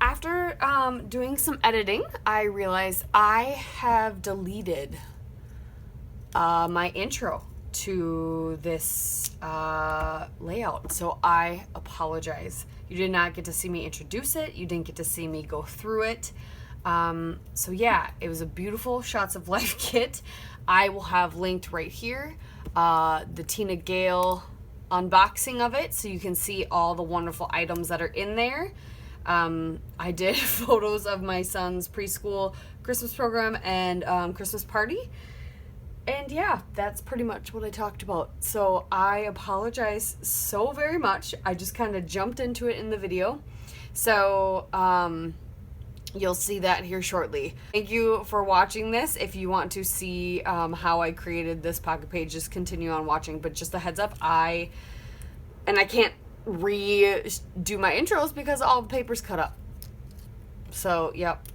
After doing some editing, I realized I have deleted my intro to this layout. So I apologize. You did not get to see me introduce it. You didn't get to see me go through it. So yeah, it was a beautiful Shots of Life kit. I will have linked right here the Tina Gale unboxing of it, so you can see all the wonderful items that are in there. I did photos of my son's preschool Christmas program and Christmas party. And yeah, that's pretty much what I talked about. So I apologize so very much. I just kind of jumped into it in the video. So you'll see that here shortly. Thank you for watching this. If you want to see how I created this pocket page, just continue on watching. But just a heads up, I can't redo my intros because all the paper's cut up. So, yep.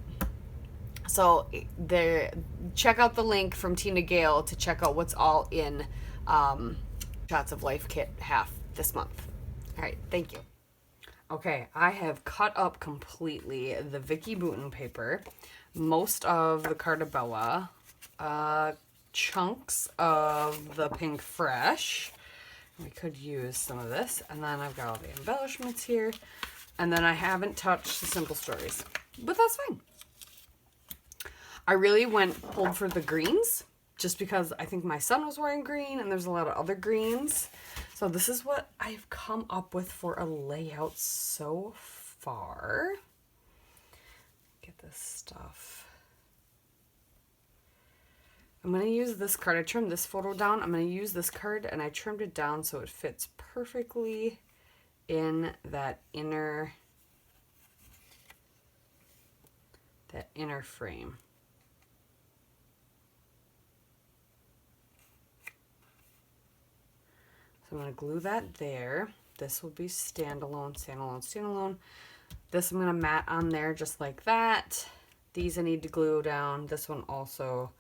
So there, check out the link from Tina Gale to check out what's all in Shots of Life kit half this month. All right, thank you. Okay, I have cut up completely the Vicky Bouton paper, most of the Cartabella, chunks of the Pink Fresh. We could use some of this, and then I've got all the embellishments here, and then I haven't touched the Simple Stories, but that's fine. I really pulled for the greens just because I think my son was wearing green and there's a lot of other greens. So this is what I've come up with for a layout so far. Get this stuff. I'm going to use this card. I trimmed this photo down. I'm going to use this card and I trimmed it down so it fits perfectly in that inner frame. So I'm going to glue that there. This will be standalone, standalone, standalone. This I'm going to mat on there just like that. These I need to glue down. This one also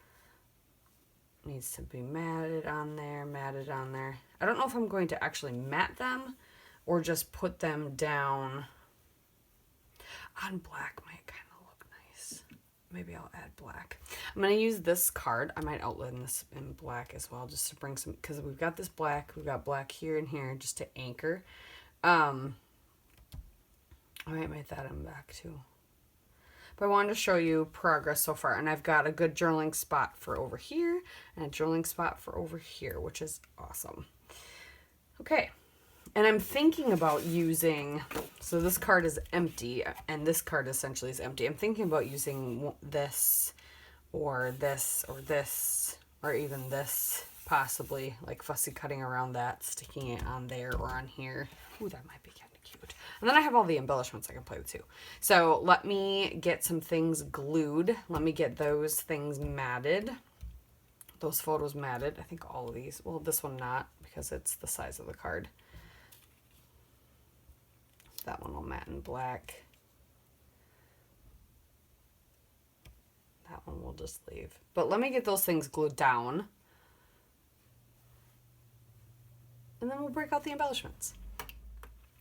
needs to be matted on there, matted on there. I don't know if I'm going to actually mat them or just put them down on black. Might kind of look nice. Maybe I'll add black. I'm going to use this card. I might outline this in black as well, just to bring some, because we've got this black, we've got black here and here, just to anchor. I might make that in back too. But I wanted to show you progress so far, and I've got a good journaling spot for over here, and a journaling spot for over here, which is awesome. Okay. And I'm thinking about using, so this card is empty, and this card essentially is empty. I'm thinking about using this, or this, or this, or even this, possibly, like fussy cutting around that, sticking it on there or on here. Ooh, that might be kind of cute. And then I have all the embellishments I can play with too. So let me get some things glued. Let me get those things matted. Those photos matted. I think all of these. Well, this one not, because it's the size of the card. That one will matte in black. That one we'll just leave. But let me get those things glued down. And then we'll break out the embellishments.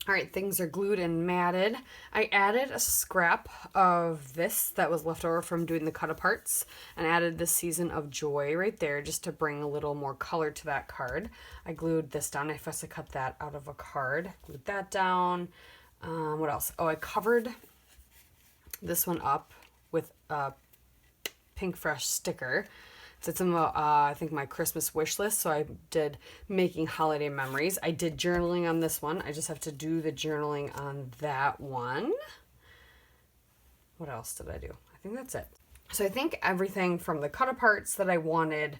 All right, things are glued and matted. I added a scrap of this that was left over from doing the cut aparts and added the Season of Joy right there just to bring a little more color to that card. I glued this down. I fussy cut that out of a card. Glued that down. What else? Oh, I covered this one up with a Pink Fresh sticker. It's some, I think, my Christmas wish list. So I did making holiday memories. I did journaling on this one. I just have to do the journaling on that one. What else did I do? I think that's it. So I think everything from the cut aparts that I wanted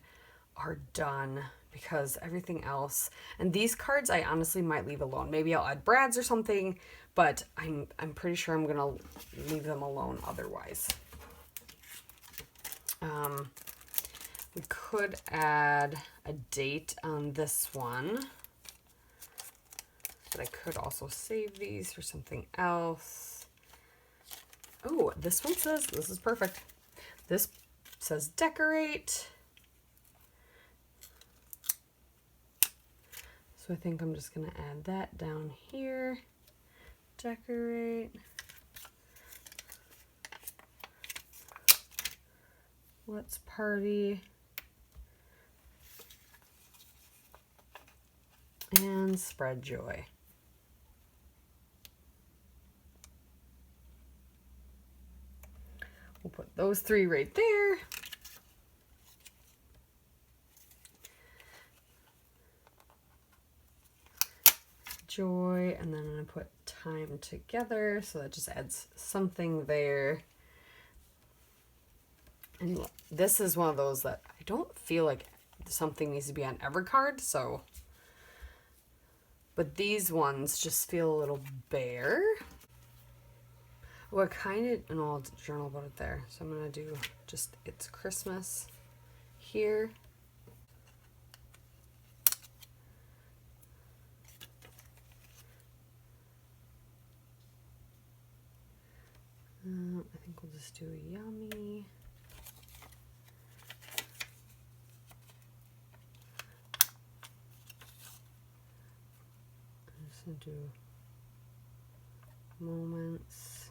are done, because everything else, and these cards I honestly might leave alone. Maybe I'll add Brad's or something, but I'm pretty sure I'm gonna leave them alone otherwise. We could add a date on this one, but I could also save these for something else. Oh, this one says, this is perfect. This says decorate. So I think I'm just gonna add that down here. Decorate. Let's party. And spread joy. We'll put those three right there. Joy, and then I'm going to put time together, so that just adds something there. And this is one of those that I don't feel like something needs to be on every card, so. But these ones just feel a little bare. What kind of, and I'll journal about it there. So I'm going to do just, it's Christmas here. I think we'll just do yummy. I'm just going to do moments.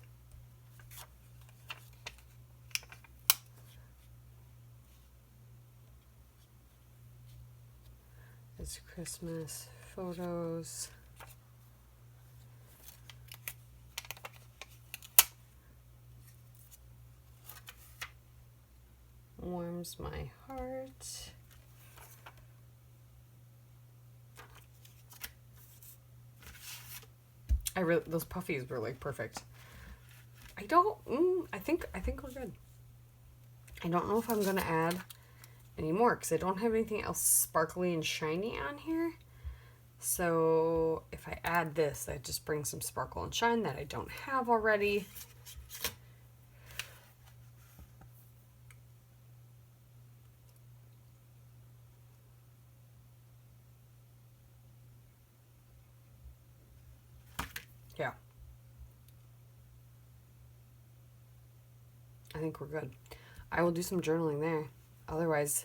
It's Christmas photos. Warms my heart. Those puffies were like perfect. I think we're good. I don't know if I'm gonna add any more because I don't have anything else sparkly and shiny on here. So if I add this, that just brings some sparkle and shine that I don't have already. Yeah. I think we're good. I will do some journaling there. Otherwise,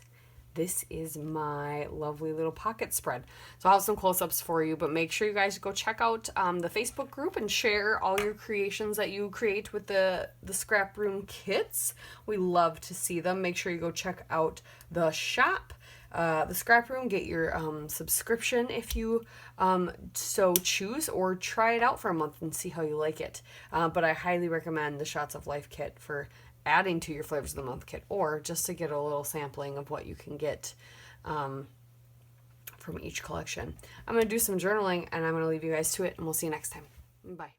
this is my lovely little pocket spread. So I'll have some close-ups for you, but make sure you guys go check out the Facebook group and share all your creations that you create with the Scrap Room kits. We love to see them. Make sure you go check out the shop, the Scrap Room. Get your subscription if you so choose, or try it out for a month and see how you like it. But I highly recommend the Shots of Life kit for adding to your Flavors of the Month kit, or just to get a little sampling of what you can get from each collection. I'm going to do some journaling, and I'm going to leave you guys to it, and we'll see you next time. Bye.